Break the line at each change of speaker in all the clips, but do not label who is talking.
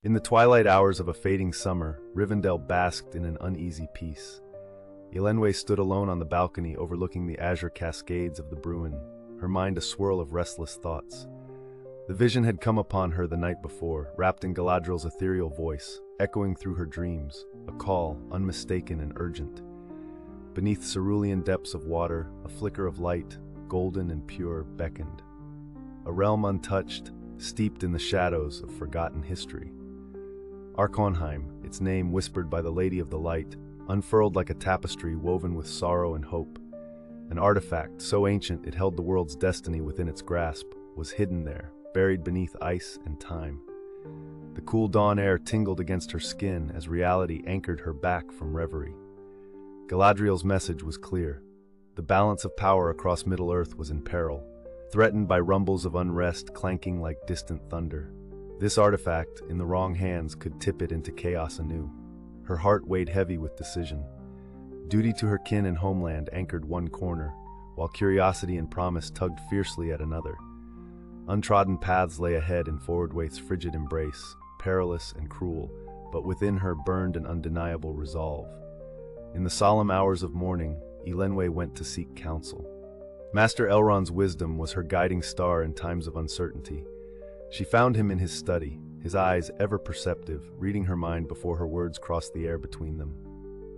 In the twilight hours of a fading summer, Rivendell basked in an uneasy peace. Elenwë stood alone on the balcony overlooking the azure cascades of the Bruin, her mind a swirl of restless thoughts. The vision had come upon her the night before, wrapped in Galadriel's ethereal voice, echoing through her dreams, a call, unmistaken and urgent. Beneath cerulean depths of water, a flicker of light, golden and pure, beckoned. A realm untouched, steeped in the shadows of forgotten history. Arkonheim, its name whispered by the Lady of the Light, unfurled like a tapestry woven with sorrow and hope. An artifact so ancient it held the world's destiny within its grasp, was hidden there, buried beneath ice and time. The cool dawn air tingled against her skin as reality anchored her back from reverie. Galadriel's message was clear. The balance of power across Middle-earth was in peril, threatened by rumbles of unrest clanking like distant thunder. This artifact, in the wrong hands, could tip it into chaos anew. Her heart weighed heavy with decision. Duty to her kin and homeland anchored one corner, while curiosity and promise tugged fiercely at another. Untrodden paths lay ahead in Forwardwaith's frigid embrace, perilous and cruel, but within her burned an undeniable resolve. In the solemn hours of morning, Elenwë went to seek counsel. Master Elrond's wisdom was her guiding star in times of uncertainty. She found him in his study, his eyes ever perceptive, reading her mind before her words crossed the air between them.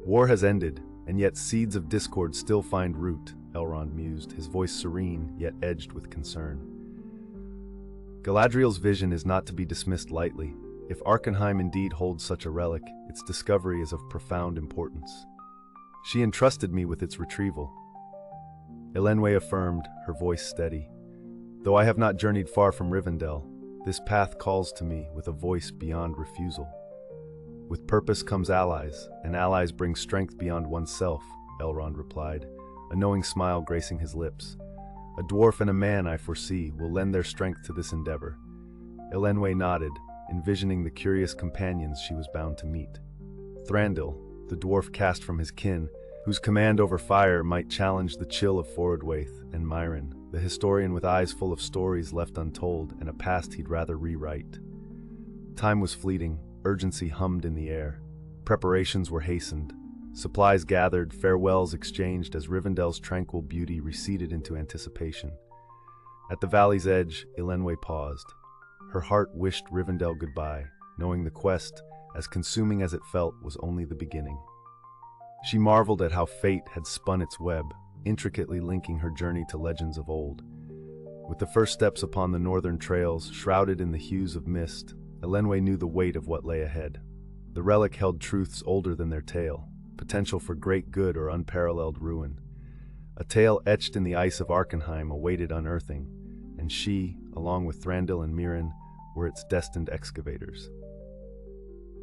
War has ended, and yet seeds of discord still find root, Elrond mused, his voice serene, yet edged with concern. Galadriel's vision is not to be dismissed lightly. If Arkonheim indeed holds such a relic, its discovery is of profound importance. She entrusted me with its retrieval. Elenwë affirmed, her voice steady. Though I have not journeyed far from Rivendell, this path calls to me with a voice beyond refusal. With purpose comes allies, and allies bring strength beyond oneself, Elrond replied, a knowing smile gracing his lips. A dwarf and a man, I foresee, will lend their strength to this endeavor. Elenwë nodded, envisioning the curious companions she was bound to meet. Thranduil, the dwarf cast from his kin, whose command over fire might challenge the chill of Forwardwaith, and Myron, the historian with eyes full of stories left untold and a past he'd rather rewrite. Time was fleeting, urgency hummed in the air. Preparations were hastened. Supplies gathered, farewells exchanged as Rivendell's tranquil beauty receded into anticipation. At the valley's edge, Elenwë paused. Her heart wished Rivendell goodbye, knowing the quest, as consuming as it felt, was only the beginning. She marveled at how fate had spun its web, intricately linking her journey to legends of old. With the first steps upon the northern trails, shrouded in the hues of mist, Elenwë knew the weight of what lay ahead. The relic held truths older than their tale, potential for great good or unparalleled ruin. A tale etched in the ice of Arkonheim awaited unearthing, and she, along with Thranduil and Myron, were its destined excavators.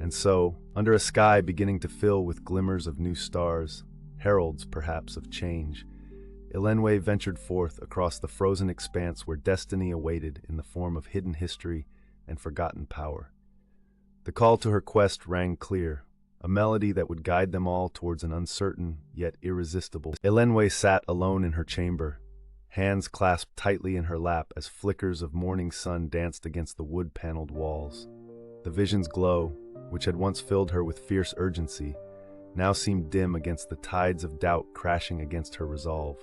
And so, under a sky beginning to fill with glimmers of new stars, heralds, perhaps, of change, Elenwë ventured forth across the frozen expanse where destiny awaited in the form of hidden history and forgotten power. The call to her quest rang clear, a melody that would guide them all towards an uncertain, yet irresistible. Elenwë sat alone in her chamber, hands clasped tightly in her lap as flickers of morning sun danced against the wood-paneled walls. The vision's glow, which had once filled her with fierce urgency, now seemed dim against the tides of doubt crashing against her resolve.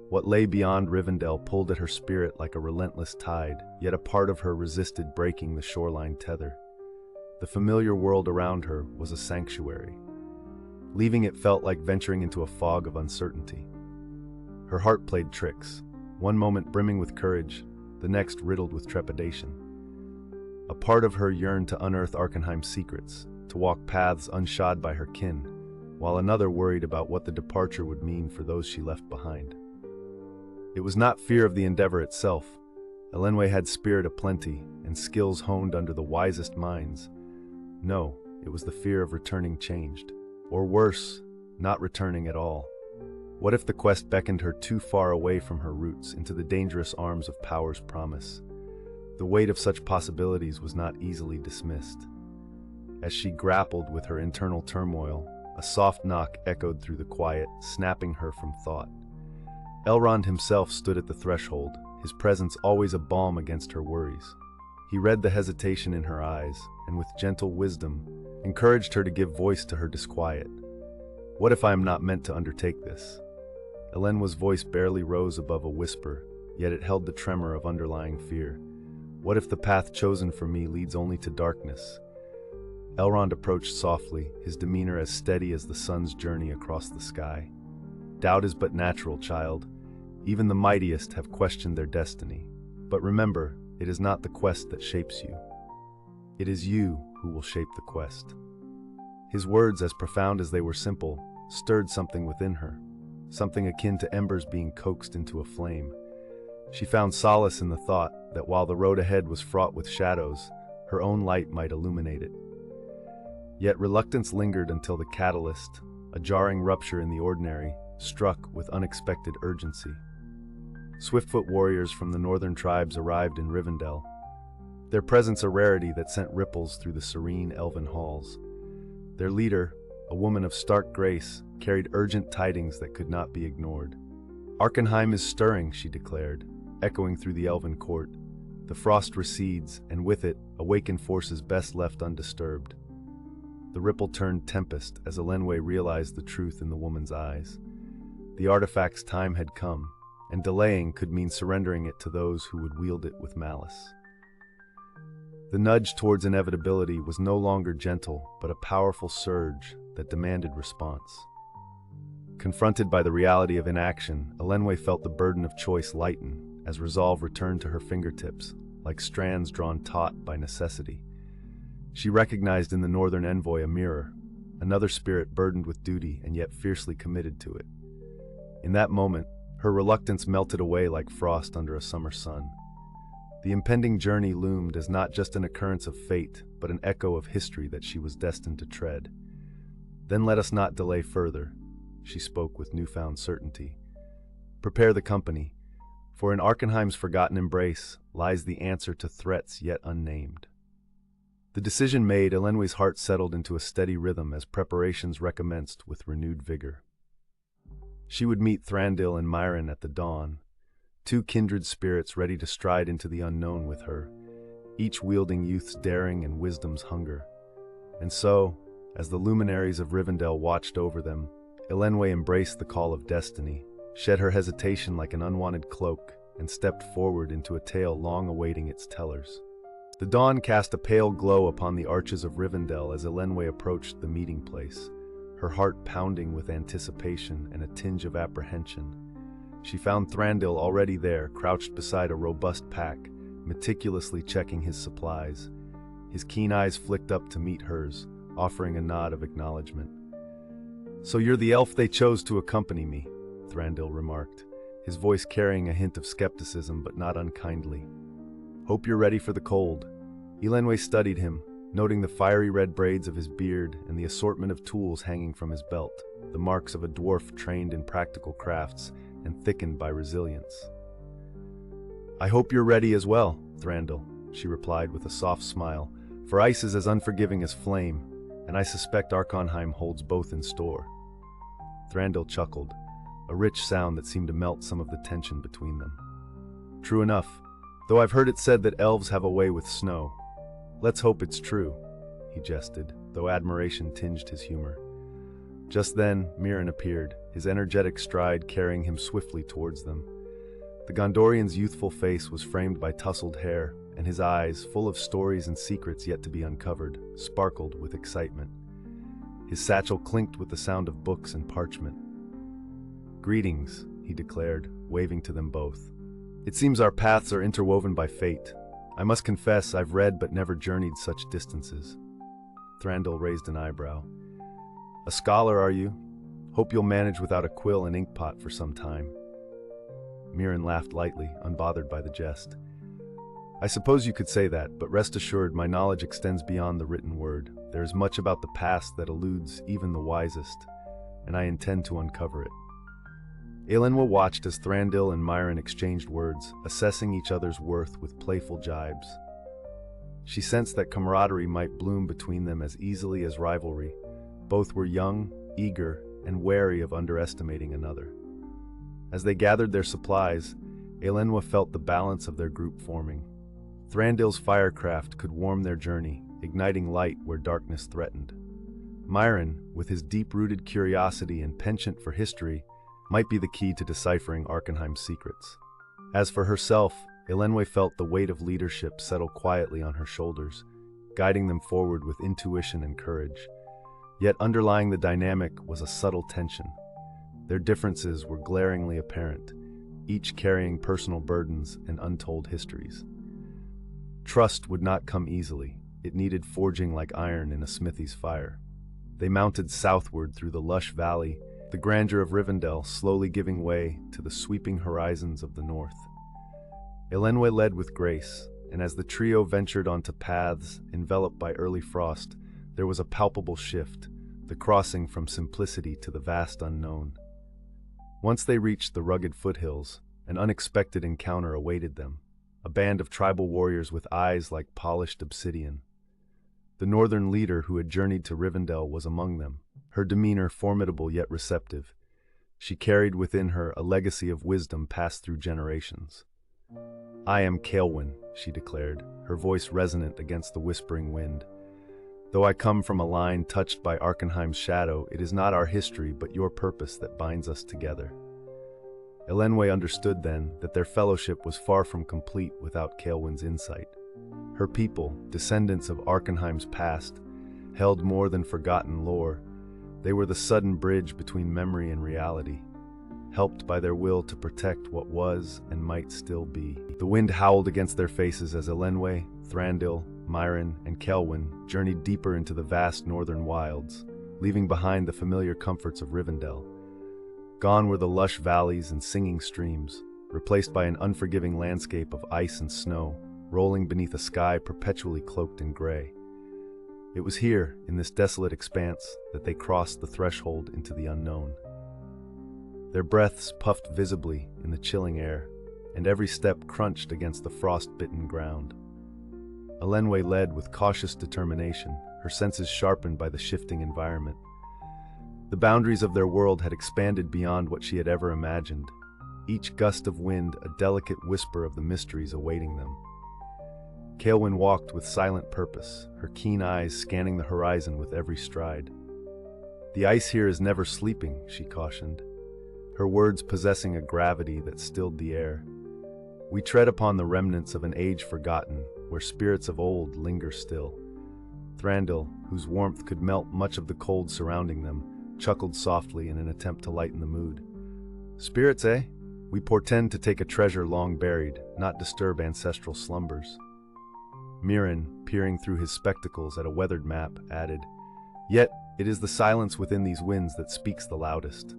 What lay beyond Rivendell pulled at her spirit like a relentless tide, yet a part of her resisted breaking the shoreline tether. The familiar world around her was a sanctuary. Leaving it felt like venturing into a fog of uncertainty. Her heart played tricks, one moment brimming with courage, the next riddled with trepidation. A part of her yearned to unearth Arkonheim's secrets, to walk paths unshod by her kin, while another worried about what the departure would mean for those she left behind. It was not fear of the endeavor itself. Elenwë had spirit aplenty and skills honed under the wisest minds. No, it was the fear of returning changed. Or worse, not returning at all. What if the quest beckoned her too far away from her roots into the dangerous arms of power's promise? The weight of such possibilities was not easily dismissed. As she grappled with her internal turmoil, a soft knock echoed through the quiet, snapping her from thought. Elrond himself stood at the threshold, his presence always a balm against her worries. He read the hesitation in her eyes, and with gentle wisdom, encouraged her to give voice to her disquiet. "What if I am not meant to undertake this?" Elenwë's voice barely rose above a whisper, yet it held the tremor of underlying fear. "What if the path chosen for me leads only to darkness?" Elrond approached softly, his demeanor as steady as the sun's journey across the sky. "Doubt is but natural, child. Even the mightiest have questioned their destiny. But remember, it is not the quest that shapes you. It is you who will shape the quest." His words, as profound as they were simple, stirred something within her, something akin to embers being coaxed into a flame. She found solace in the thought that while the road ahead was fraught with shadows, her own light might illuminate it. Yet reluctance lingered until the catalyst, a jarring rupture in the ordinary, struck with unexpected urgency. Swiftfoot warriors from the northern tribes arrived in Rivendell, their presence a rarity that sent ripples through the serene elven halls. Their leader, a woman of stark grace, carried urgent tidings that could not be ignored. "Arkonheim is stirring," she declared, echoing through the elven court. "The frost recedes, and with it, awaken forces best left undisturbed." The ripple turned tempest as Elenwë realized the truth in the woman's eyes. The artifact's time had come, and delaying could mean surrendering it to those who would wield it with malice. The nudge towards inevitability was no longer gentle, but a powerful surge that demanded response. Confronted by the reality of inaction, Elenwë felt the burden of choice lighten as resolve returned to her fingertips, like strands drawn taut by necessity. She recognized in the northern envoy a mirror, another spirit burdened with duty and yet fiercely committed to it. In that moment, her reluctance melted away like frost under a summer sun. The impending journey loomed as not just an occurrence of fate, but an echo of history that she was destined to tread. "Then let us not delay further," she spoke with newfound certainty. "Prepare the company, for in Arkonheim's forgotten embrace lies the answer to threats yet unnamed." The decision made, Elenwë's heart settled into a steady rhythm as preparations recommenced with renewed vigor. She would meet Thranduil and Myron at the dawn, two kindred spirits ready to stride into the unknown with her, each wielding youth's daring and wisdom's hunger. And so, as the luminaries of Rivendell watched over them, Elenwë embraced the call of destiny, shed her hesitation like an unwanted cloak, and stepped forward into a tale long awaiting its tellers. The dawn cast a pale glow upon the arches of Rivendell as Elenwë approached the meeting place, her heart pounding with anticipation and a tinge of apprehension. She found Thranduil already there, crouched beside a robust pack, meticulously checking his supplies. His keen eyes flicked up to meet hers, offering a nod of acknowledgement. "So you're the elf they chose to accompany me," Thranduil remarked, his voice carrying a hint of skepticism but not unkindly. "Hope you're ready for the cold." Elenwë studied him, noting the fiery red braids of his beard and the assortment of tools hanging from his belt, the marks of a dwarf trained in practical crafts and thickened by resilience. "I hope you're ready as well, Thranduil," she replied with a soft smile, "for ice is as unforgiving as flame, and I suspect Arkonheim holds both in store." Thranduil chuckled, a rich sound that seemed to melt some of the tension between them. "True enough, though I've heard it said that elves have a way with snow. Let's hope it's true," he jested, though admiration tinged his humor. Just then, Myron appeared, his energetic stride carrying him swiftly towards them. The Gondorian's youthful face was framed by tousled hair, and his eyes, full of stories and secrets yet to be uncovered, sparkled with excitement. His satchel clinked with the sound of books and parchment. "Greetings," he declared, waving to them both. "It seems our paths are interwoven by fate. I must confess I've read but never journeyed such distances." Thranduil raised an eyebrow. "A scholar, are you? Hope you'll manage without a quill and inkpot for some time." Myron laughed lightly, unbothered by the jest. "I suppose you could say that, but rest assured my knowledge extends beyond the written word. There is much about the past that eludes even the wisest, and I intend to uncover it." Elenwë watched as Thranduil and Myron exchanged words, assessing each other's worth with playful jibes. She sensed that camaraderie might bloom between them as easily as rivalry. Both were young, eager, and wary of underestimating another. As they gathered their supplies, Elenwë felt the balance of their group forming. Thranduil's firecraft could warm their journey, igniting light where darkness threatened. Myron, with his deep-rooted curiosity and penchant for history, might be the key to deciphering Arkonheim's secrets. As for herself, Elenwë felt the weight of leadership settle quietly on her shoulders, guiding them forward with intuition and courage. Yet underlying the dynamic was a subtle tension. Their differences were glaringly apparent, each carrying personal burdens and untold histories. Trust would not come easily. It needed forging like iron in a smithy's fire. They mounted southward through the lush valley, the grandeur of Rivendell slowly giving way to the sweeping horizons of the north. Elenwë led with grace, and as the trio ventured onto paths enveloped by early frost, there was a palpable shift, the crossing from simplicity to the vast unknown. Once they reached the rugged foothills, an unexpected encounter awaited them, a band of tribal warriors with eyes like polished obsidian. The northern leader who had journeyed to Rivendell was among them, her demeanor formidable yet receptive. She carried within her a legacy of wisdom passed through generations. "I am Elenwë," she declared, her voice resonant against the whispering wind. "Though I come from a line touched by Arkonheim's shadow, it is not our history but your purpose that binds us together." Elenwë understood then that their fellowship was far from complete without Elenwë's insight. Her people, descendants of Arkonheim's past, held more than forgotten lore. They were the sudden bridge between memory and reality, helped by their will to protect what was and might still be. The wind howled against their faces as Elenwë, Thranduil, Myron, and Elenwë journeyed deeper into the vast northern wilds, leaving behind the familiar comforts of Rivendell. Gone were the lush valleys and singing streams, replaced by an unforgiving landscape of ice and snow, rolling beneath a sky perpetually cloaked in gray. It was here, in this desolate expanse, that they crossed the threshold into the unknown. Their breaths puffed visibly in the chilling air, and every step crunched against the frost-bitten ground. Elenwë led with cautious determination, her senses sharpened by the shifting environment. The boundaries of their world had expanded beyond what she had ever imagined, each gust of wind a delicate whisper of the mysteries awaiting them. Elenwë walked with silent purpose, her keen eyes scanning the horizon with every stride. "The ice here is never sleeping," she cautioned, her words possessing a gravity that stilled the air. "We tread upon the remnants of an age forgotten, where spirits of old linger still." Thranduil, whose warmth could melt much of the cold surrounding them, chuckled softly in an attempt to lighten the mood. "Spirits, eh? We portend to take a treasure long buried, not disturb ancestral slumbers." Myron, peering through his spectacles at a weathered map, added, "Yet it is the silence within these winds that speaks the loudest.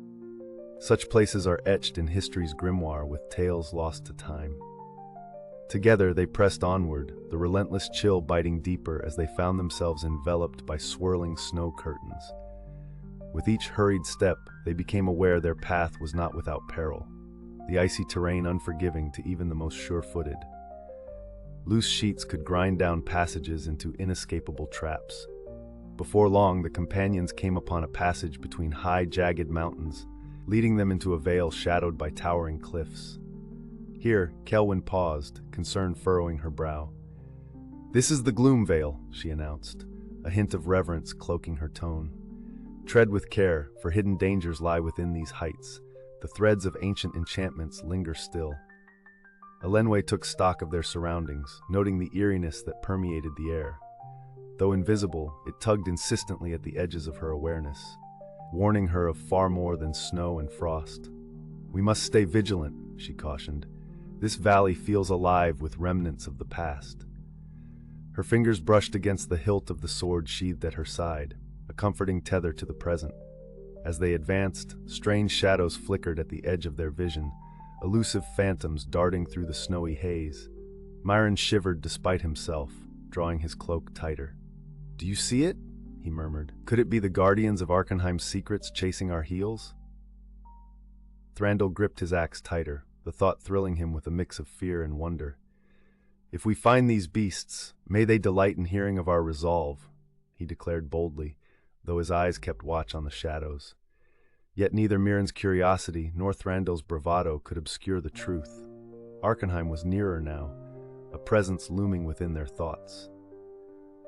Such places are etched in history's grimoire with tales lost to time." Together they pressed onward, the relentless chill biting deeper as they found themselves enveloped by swirling snow curtains. With each hurried step, they became aware their path was not without peril, the icy terrain unforgiving to even the most sure-footed. Loose sheets could grind down passages into inescapable traps. Before long, the companions came upon a passage between high, jagged mountains, leading them into a vale shadowed by towering cliffs. Here, Elenwë paused, concern furrowing her brow. "This is the Gloom Vale," she announced, a hint of reverence cloaking her tone. "Tread with care, for hidden dangers lie within these heights. The threads of ancient enchantments linger still." Elenwë took stock of their surroundings, noting the eeriness that permeated the air. Though invisible, it tugged insistently at the edges of her awareness, warning her of far more than snow and frost. "We must stay vigilant," she cautioned. "This valley feels alive with remnants of the past." Her fingers brushed against the hilt of the sword sheathed at her side, a comforting tether to the present. As they advanced, strange shadows flickered at the edge of their vision, elusive phantoms darting through the snowy haze. Myron shivered despite himself, drawing his cloak tighter. "Do you see it?" he murmured. "Could it be the guardians of Arkonheim's secrets chasing our heels?" Thranduil gripped his axe tighter, the thought thrilling him with a mix of fear and wonder. "If we find these beasts, may they delight in hearing of our resolve," he declared boldly, though his eyes kept watch on the shadows. Yet neither Myron's curiosity nor Thranduil's bravado could obscure the truth. Arkonheim was nearer now, a presence looming within their thoughts.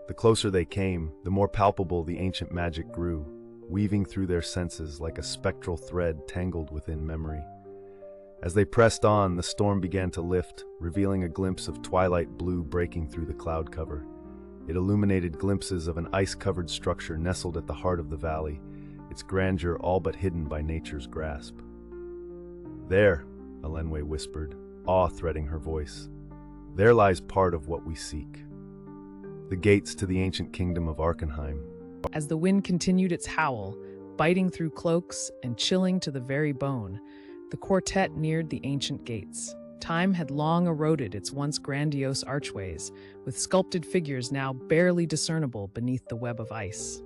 The closer they came, the more palpable the ancient magic grew, weaving through their senses like a spectral thread tangled within memory. As they pressed on, the storm began to lift, revealing a glimpse of twilight blue breaking through the cloud cover. It illuminated glimpses of an ice-covered structure nestled at the heart of the valley, its grandeur all but hidden by nature's grasp. "There," Elenwë whispered, awe threading her voice. "There lies part of what we seek. The gates to the ancient kingdom of Arkonheim."
As the wind continued its howl, biting through cloaks and chilling to the very bone, the quartet neared the ancient gates. Time had long eroded its once grandiose archways, with sculpted figures now barely discernible beneath the web of ice.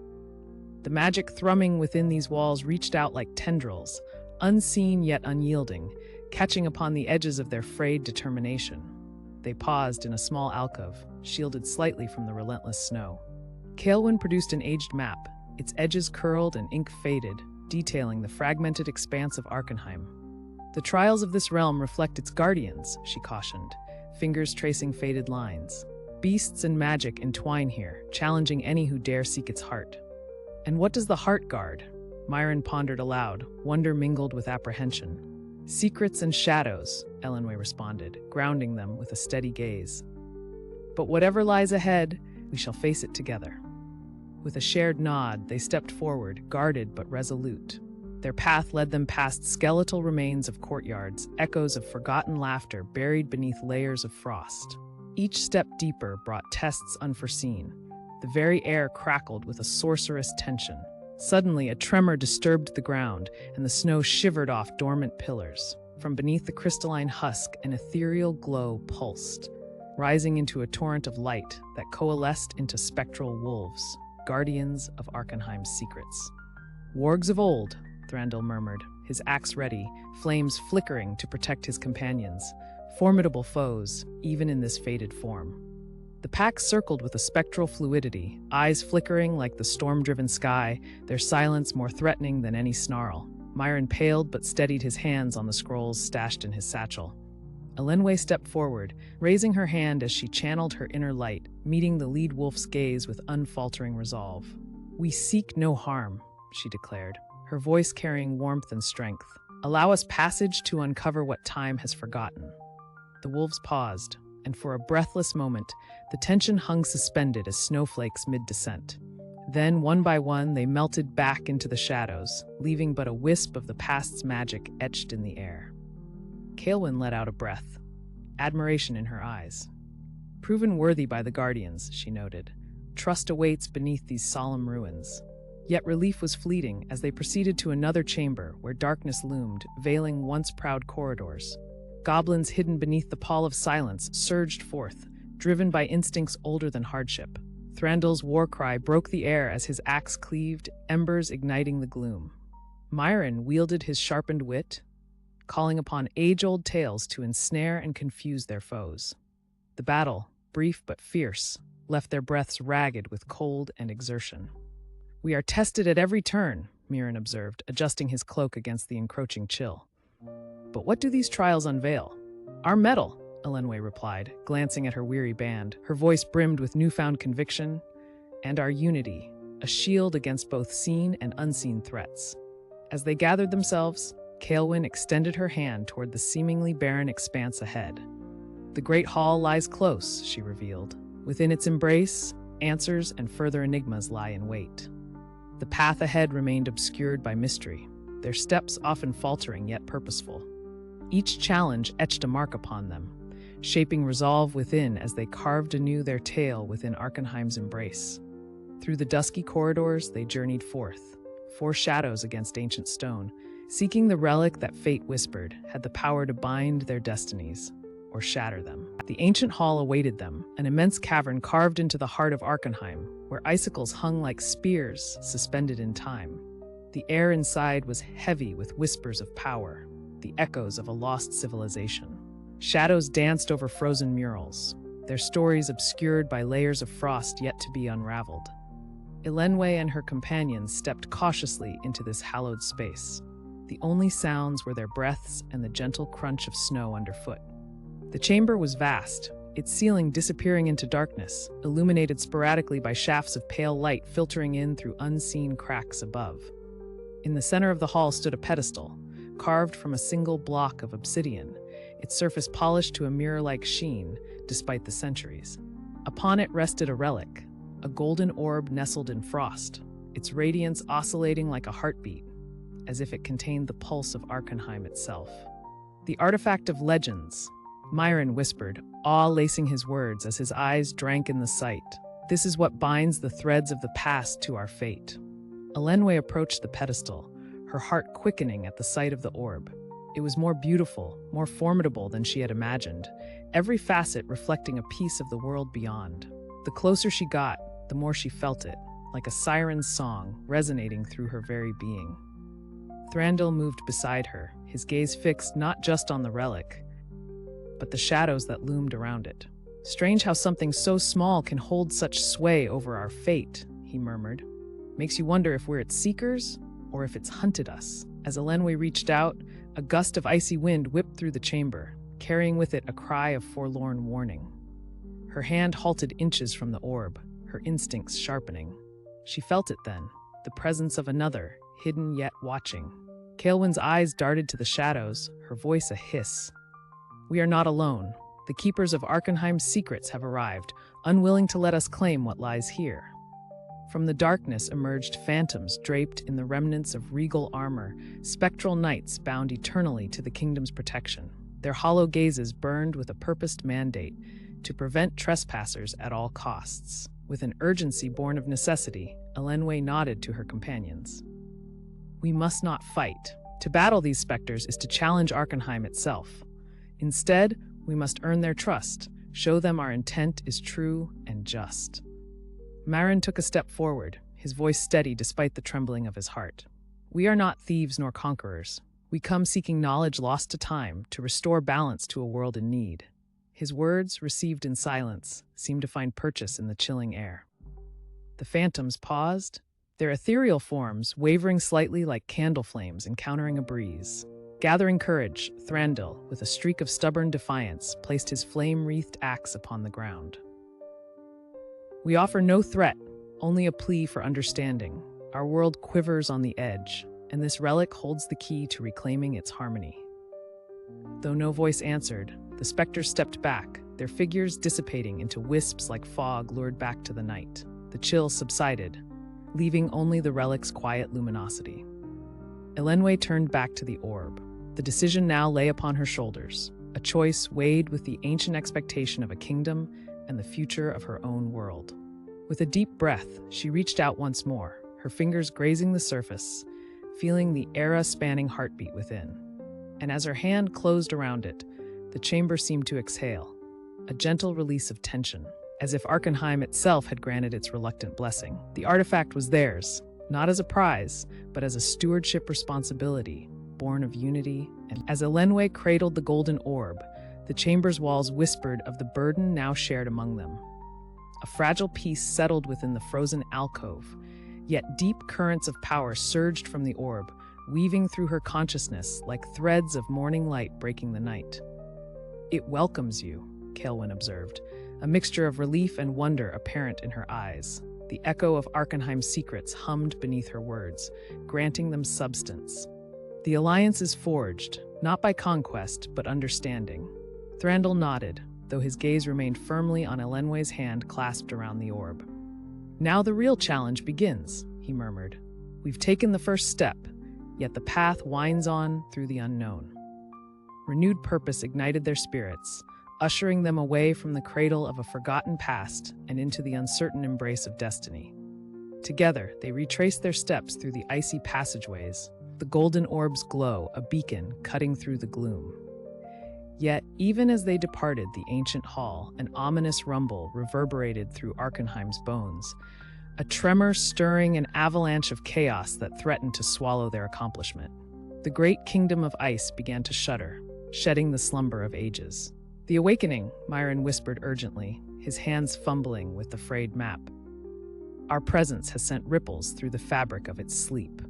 The magic thrumming within these walls reached out like tendrils, unseen yet unyielding, catching upon the edges of their frayed determination. They paused in a small alcove, shielded slightly from the relentless snow. Elenwë produced an aged map, its edges curled and ink faded, detailing the fragmented expanse of Arkonheim. "The trials of this realm reflect its guardians," she cautioned, fingers tracing faded lines. "Beasts and magic entwine here, challenging any who dare seek its heart." "And what does the heart guard?" Myron pondered aloud, wonder mingled with apprehension. "Secrets and shadows," Elenwë responded, grounding them with a steady gaze. "But whatever lies ahead, we shall face it together." With a shared nod, they stepped forward, guarded but resolute. Their path led them past skeletal remains of courtyards, echoes of forgotten laughter buried beneath layers of frost. Each step deeper brought tests unforeseen. The very air crackled with a sorcerous tension. Suddenly, a tremor disturbed the ground, and the snow shivered off dormant pillars. From beneath the crystalline husk, an ethereal glow pulsed, rising into a torrent of light that coalesced into spectral wolves, guardians of Arkonheim's secrets. "Wargs of old," Rivendell murmured, his axe ready, flames flickering to protect his companions. Formidable foes, even in this faded form. The pack circled with a spectral fluidity, eyes flickering like the storm-driven sky, their silence more threatening than any snarl. Myron paled but steadied his hands on the scrolls stashed in his satchel. Elenwë stepped forward, raising her hand as she channeled her inner light, meeting the lead wolf's gaze with unfaltering resolve. "We seek no harm," she declared, her voice carrying warmth and strength. "Allow us passage to uncover what time has forgotten." The wolves paused, and for a breathless moment, the tension hung suspended as snowflakes mid-descent. Then, one by one, they melted back into the shadows, leaving but a wisp of the past's magic etched in the air. Elenwë let out a breath, admiration in her eyes. "Proven worthy by the guardians," she noted. "Trust awaits beneath these solemn ruins." Yet relief was fleeting as they proceeded to another chamber where darkness loomed, veiling once proud corridors. Goblins hidden beneath the pall of silence surged forth, driven by instincts older than hardship. Rivendell's war cry broke the air as his axe cleaved, embers igniting the gloom. Myron wielded his sharpened wit, calling upon age-old tales to ensnare and confuse their foes. The battle, brief but fierce, left their breaths ragged with cold and exertion. "We are tested at every turn," Myron observed, adjusting his cloak against the encroaching chill. "But what do these trials unveil?" "Our mettle," Elenwë replied, glancing at her weary band, her voice brimmed with newfound conviction, "and our unity, a shield against both seen and unseen threats." As they gathered themselves, Elenwë extended her hand toward the seemingly barren expanse ahead. "The great hall lies close," she revealed. "Within its embrace, answers and further enigmas lie in wait." The path ahead remained obscured by mystery, their steps often faltering yet purposeful. Each challenge etched a mark upon them, shaping resolve within as they carved anew their tale within Arkonheim's embrace. Through the dusky corridors they journeyed forth, four shadows against ancient stone, seeking the relic that fate whispered had the power to bind their destinies or shatter them. The ancient hall awaited them, an immense cavern carved into the heart of Arkonheim, where icicles hung like spears suspended in time. The air inside was heavy with whispers of power, the echoes of a lost civilization. Shadows danced over frozen murals, their stories obscured by layers of frost yet to be unraveled. Elenwë and her companions stepped cautiously into this hallowed space. The only sounds were their breaths and the gentle crunch of snow underfoot. The chamber was vast, its ceiling disappearing into darkness, illuminated sporadically by shafts of pale light filtering in through unseen cracks above. In the center of the hall stood a pedestal, carved from a single block of obsidian, its surface polished to a mirror-like sheen despite the centuries. Upon it rested a relic, a golden orb nestled in frost, its radiance oscillating like a heartbeat, as if it contained the pulse of Arkonheim itself. "The artifact of legends," Myron whispered, awe lacing his words as his eyes drank in the sight. "This is what binds the threads of the past to our fate." Elenwë approached the pedestal, her heart quickening at the sight of the orb. It was more beautiful, more formidable than she had imagined, every facet reflecting a piece of the world beyond. The closer she got, the more she felt it, like a siren's song resonating through her very being. Rivendell moved beside her, his gaze fixed not just on the relic, but the shadows that loomed around it. "Strange how something so small can hold such sway over our fate," he murmured. "Makes you wonder if we're its seekers, or if it's hunted us." As Elenwë reached out, a gust of icy wind whipped through the chamber, carrying with it a cry of forlorn warning. Her hand halted inches from the orb, her instincts sharpening. She felt it then, the presence of another, hidden yet watching. Elenwë's eyes darted to the shadows, her voice a hiss. "We are not alone. The keepers of Arkonheim's secrets have arrived, unwilling to let us claim what lies here." From the darkness emerged phantoms draped in the remnants of regal armor, spectral knights bound eternally to the kingdom's protection. Their hollow gazes burned with a purposed mandate to prevent trespassers at all costs. With an urgency born of necessity, Elenwë nodded to her companions. "We must not fight. To battle these specters is to challenge Arkonheim itself. Instead, we must earn their trust, show them our intent is true and just." Myron took a step forward, his voice steady despite the trembling of his heart. "We are not thieves nor conquerors. We come seeking knowledge lost to time, to restore balance to a world in need." His words, received in silence, seemed to find purchase in the chilling air. The phantoms paused, their ethereal forms wavering slightly like candle flames encountering a breeze. Gathering courage, Rivendell, with a streak of stubborn defiance, placed his flame-wreathed axe upon the ground. "We offer no threat, only a plea for understanding. Our world quivers on the edge, and this relic holds the key to reclaiming its harmony." Though no voice answered, the specters stepped back, their figures dissipating into wisps like fog lured back to the night. The chill subsided, leaving only the relic's quiet luminosity. Elenwë turned back to the orb. The decision now lay upon her shoulders, a choice weighed with the ancient expectation of a kingdom and the future of her own world. With a deep breath, she reached out once more, her fingers grazing the surface, feeling the era-spanning heartbeat within. And as her hand closed around it, the chamber seemed to exhale, a gentle release of tension, as if Arkonheim itself had granted its reluctant blessing. The artifact was theirs, not as a prize, but as a stewardship responsibility, born of unity. And as Elenwë cradled the golden orb, the chamber's walls whispered of the burden now shared among them. A fragile peace settled within the frozen alcove, yet deep currents of power surged from the orb, weaving through her consciousness like threads of morning light breaking the night. "It welcomes you," Elenwë observed, a mixture of relief and wonder apparent in her eyes. The echo of Arkonheim's secrets hummed beneath her words, granting them substance. "The alliance is forged, not by conquest, but understanding." Rivendell nodded, though his gaze remained firmly on Elenwë's hand clasped around the orb. "Now the real challenge begins," he murmured. "We've taken the first step, yet the path winds on through the unknown." Renewed purpose ignited their spirits, ushering them away from the cradle of a forgotten past and into the uncertain embrace of destiny. Together, they retraced their steps through the icy passageways, the golden orb's glow a beacon cutting through the gloom. Yet, even as they departed the ancient hall, an ominous rumble reverberated through Arkonheim's bones, a tremor stirring an avalanche of chaos that threatened to swallow their accomplishment. The great kingdom of ice began to shudder, shedding the slumber of ages. "The awakening," Myron whispered urgently, his hands fumbling with the frayed map. "Our presence has sent ripples through the fabric of its sleep.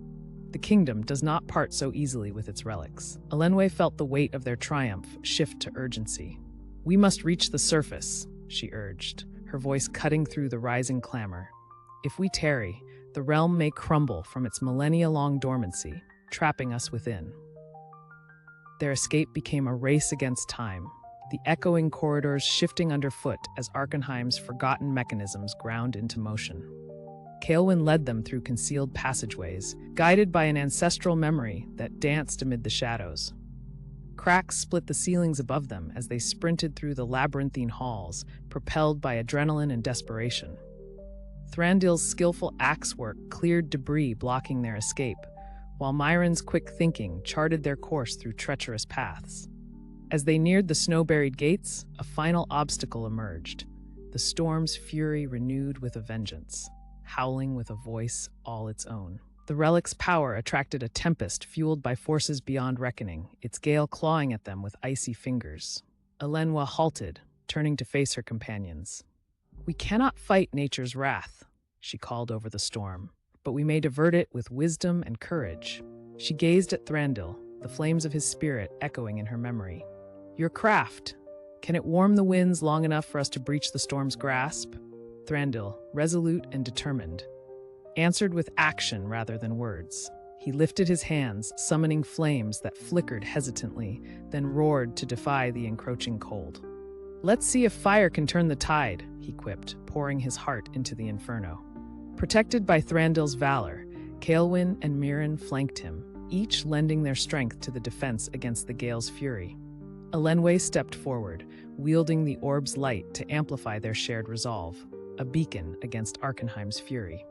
The kingdom does not part so easily with its relics." Elenwë felt the weight of their triumph shift to urgency. "We must reach the surface," she urged, her voice cutting through the rising clamor. "If we tarry, the realm may crumble from its millennia-long dormancy, trapping us within." Their escape became a race against time, the echoing corridors shifting underfoot as Arkonheim's forgotten mechanisms ground into motion. Elenwë led them through concealed passageways, guided by an ancestral memory that danced amid the shadows. Cracks split the ceilings above them as they sprinted through the labyrinthine halls, propelled by adrenaline and desperation. Thranduil's skillful axe work cleared debris blocking their escape, while Myron's quick thinking charted their course through treacherous paths. As they neared the snow-buried gates, a final obstacle emerged, the storm's fury renewed with a vengeance, howling with a voice all its own. The relic's power attracted a tempest fueled by forces beyond reckoning, its gale clawing at them with icy fingers. Elenwë halted, turning to face her companions. "We cannot fight nature's wrath," she called over the storm, "but we may divert it with wisdom and courage." She gazed at Thranduil, the flames of his spirit echoing in her memory. "Your craft, can it warm the winds long enough for us to breach the storm's grasp?" Thranduil, resolute and determined, answered with action rather than words. He lifted his hands, summoning flames that flickered hesitantly, then roared to defy the encroaching cold. "Let's see if fire can turn the tide," he quipped, pouring his heart into the inferno. Protected by Thranduil's valor, Elenwë and Myron flanked him, each lending their strength to the defense against the gale's fury. Elenwë stepped forward, wielding the orb's light to amplify their shared resolve, a beacon against Arkonheim's fury.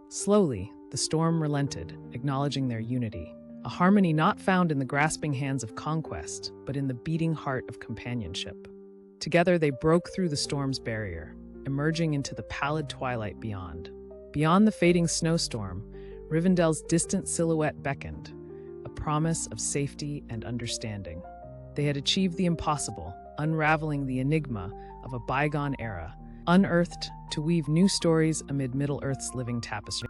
Slowly, the storm relented, acknowledging their unity, a harmony not found in the grasping hands of conquest, but in the beating heart of companionship. Together, they broke through the storm's barrier, emerging into the pallid twilight beyond. Beyond the fading snowstorm, Rivendell's distant silhouette beckoned, a promise of safety and understanding. They had achieved the impossible, unraveling the enigma of a bygone era, unearthed to weave new stories amid Middle-earth's living tapestry.